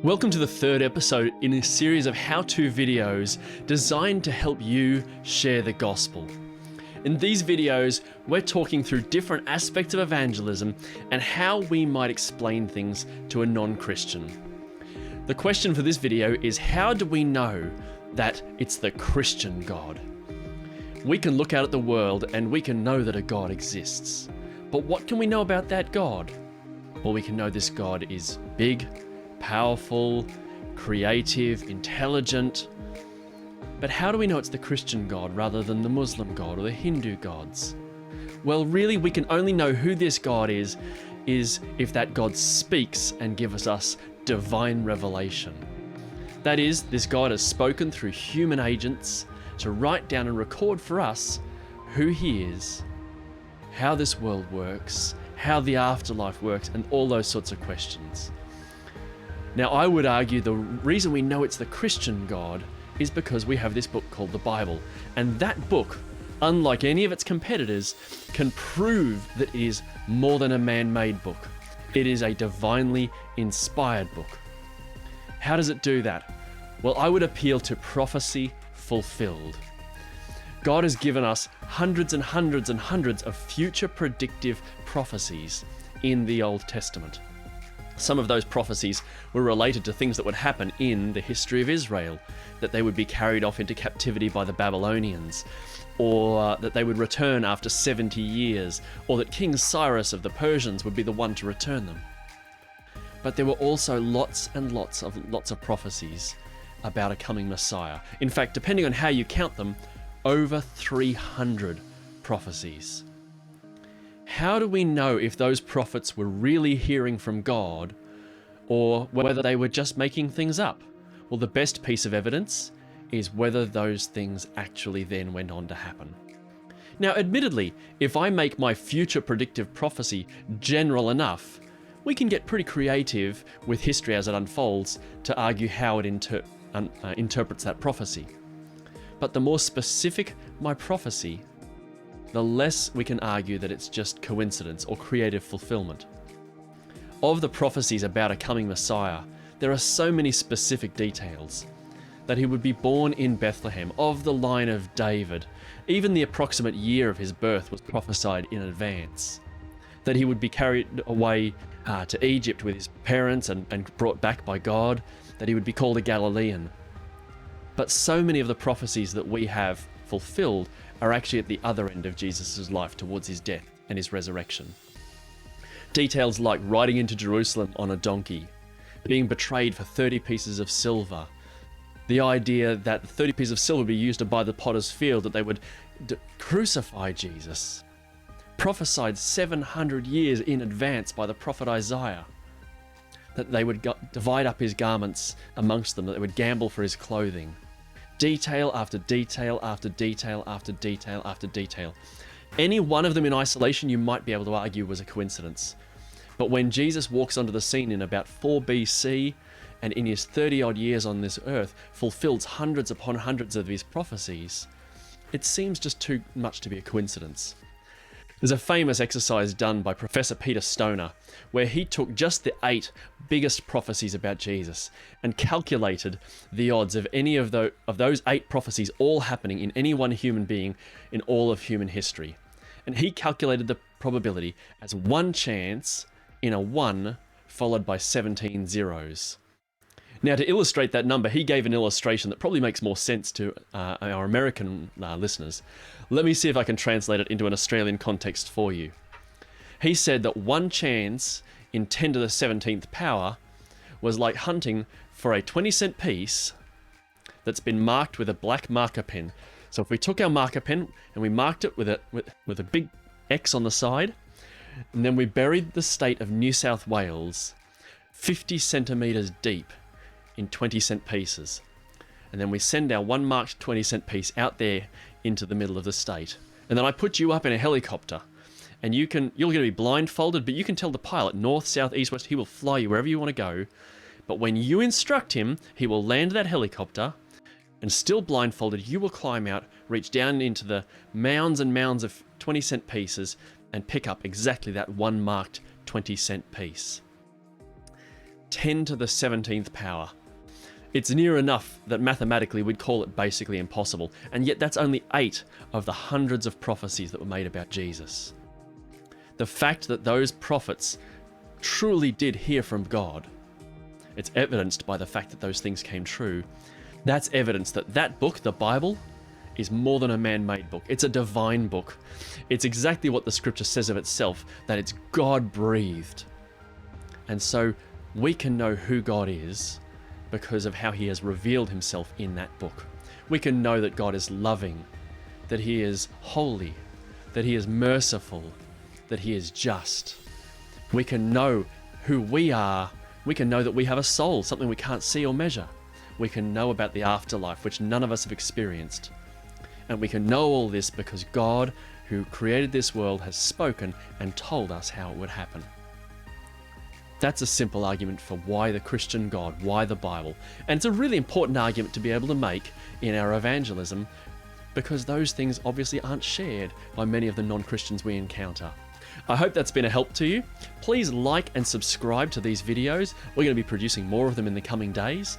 Welcome to the third episode in a series of how-to videos designed to help you share the gospel. In these videos, we're talking through different aspects of evangelism and how we might explain things to a non-Christian. The question for this video is, how do we know that it's the Christian God? We can look out at the world and we can know that a God exists. But what can we know about that God? Well, we can know this God is big, powerful, creative, intelligent. But how do we know it's the Christian God rather than the Muslim God or the Hindu gods? Well, really, we can only know who this God is if that God speaks and gives us divine revelation. That is, this God has spoken through human agents to write down and record for us who He is, how this world works, how the afterlife works, and all those sorts of questions. Now, I would argue the reason we know it's the Christian God is because we have this book called the Bible. And that book, unlike any of its competitors, can prove that it is more than a man-made book. It is a divinely inspired book. How does it do that? Well, I would appeal to prophecy fulfilled. God has given us hundreds and hundreds and hundreds of future predictive prophecies in the Old Testament. Some of those prophecies were related to things that would happen in the history of Israel, that they would be carried off into captivity by the Babylonians, or that they would return after 70 years, or that King Cyrus of the Persians would be the one to return them. But there were also lots and lots of prophecies about a coming Messiah. In fact, depending on how you count them, over 300 prophecies. How do we know if those prophets were really hearing from God or whether they were just making things up? Well, the best piece of evidence is whether those things actually then went on to happen. Now, admittedly, if I make my future predictive prophecy general enough, we can get pretty creative with history as it unfolds to argue how it interprets that prophecy. But the more specific my prophecy, the less we can argue that it's just coincidence or creative fulfillment. Of the prophecies about a coming Messiah, there are so many specific details. That he would be born in Bethlehem, of the line of David. Even the approximate year of his birth was prophesied in advance. That he would be carried away to Egypt with his parents and brought back by God. That he would be called a Galilean. But so many of the prophecies that we have fulfilled are actually at the other end of Jesus' life, towards his death and his resurrection. Details like riding into Jerusalem on a donkey, being betrayed for 30 pieces of silver, the idea that 30 pieces of silver would be used to buy the potter's field, that they would crucify Jesus, prophesied 700 years in advance by the prophet Isaiah, that they would divide up his garments amongst them, that they would gamble for his clothing. Detail after detail after detail after detail after detail. Any one of them in isolation you might be able to argue was a coincidence. But when Jesus walks onto the scene in about 4 BC and in his 30 odd years on this earth fulfills hundreds upon hundreds of his prophecies, it seems just too much to be a coincidence. There's a famous exercise done by Professor Peter Stoner where he took just the 8 biggest prophecies about Jesus and calculated the odds of any of those 8 prophecies all happening in any one human being in all of human history. And he calculated the probability as 1 chance in a 1 followed by 17 zeros. Now, to illustrate that number, he gave an illustration that probably makes more sense to our American listeners. Let me see if I can translate it into an Australian context for you. He said that 1 chance in 10 to the 17th power was like hunting for a 20-cent piece that's been marked with a black marker pen. So if we took our marker pen and we marked it with a big X on the side, and then we buried the state of New South Wales 50 centimeters deep in 20-cent pieces. And then we send our 1 marked 20-cent piece out there into the middle of the state. And then I put you up in a helicopter. And you're going to be blindfolded, but you can tell the pilot north, south, east, west. He will fly you wherever you want to go. But when you instruct him, he will land that helicopter, and still blindfolded, you will climb out, reach down into the mounds and mounds of 20-cent pieces, and pick up exactly that 1 marked 20-cent piece. 10 to the 17th power. It's near enough that mathematically we'd call it basically impossible, and yet that's only 8 of the hundreds of prophecies that were made about Jesus. The fact that those prophets truly did hear from God, it's evidenced by the fact that those things came true. That's evidence that that book, the Bible, is more than a man-made book. It's a divine book. It's exactly what the scripture says of itself, that it's God-breathed. And so we can know who God is because of how he has revealed himself in that book. We can know that God is loving, that he is holy, that he is merciful, that he is just. We can know who we are. We can know that we have a soul, something we can't see or measure. We can know about the afterlife, which none of us have experienced. And we can know all this because God, who created this world, has spoken and told us how it would happen. That's a simple argument for why the Christian God, why the Bible. And it's a really important argument to be able to make in our evangelism, because those things obviously aren't shared by many of the non-Christians we encounter. I hope that's been a help to you. Please like and subscribe to these videos. We're going to be producing more of them in the coming days.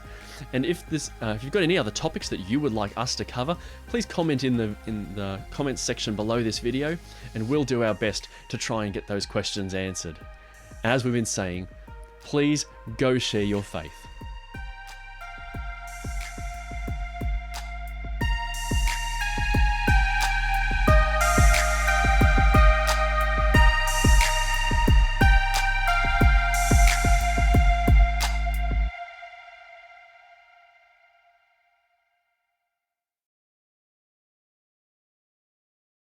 And if you've got any other topics that you would like us to cover, please comment in the comments section below this video, and we'll do our best to try and get those questions answered. As we've been saying, please go share your faith.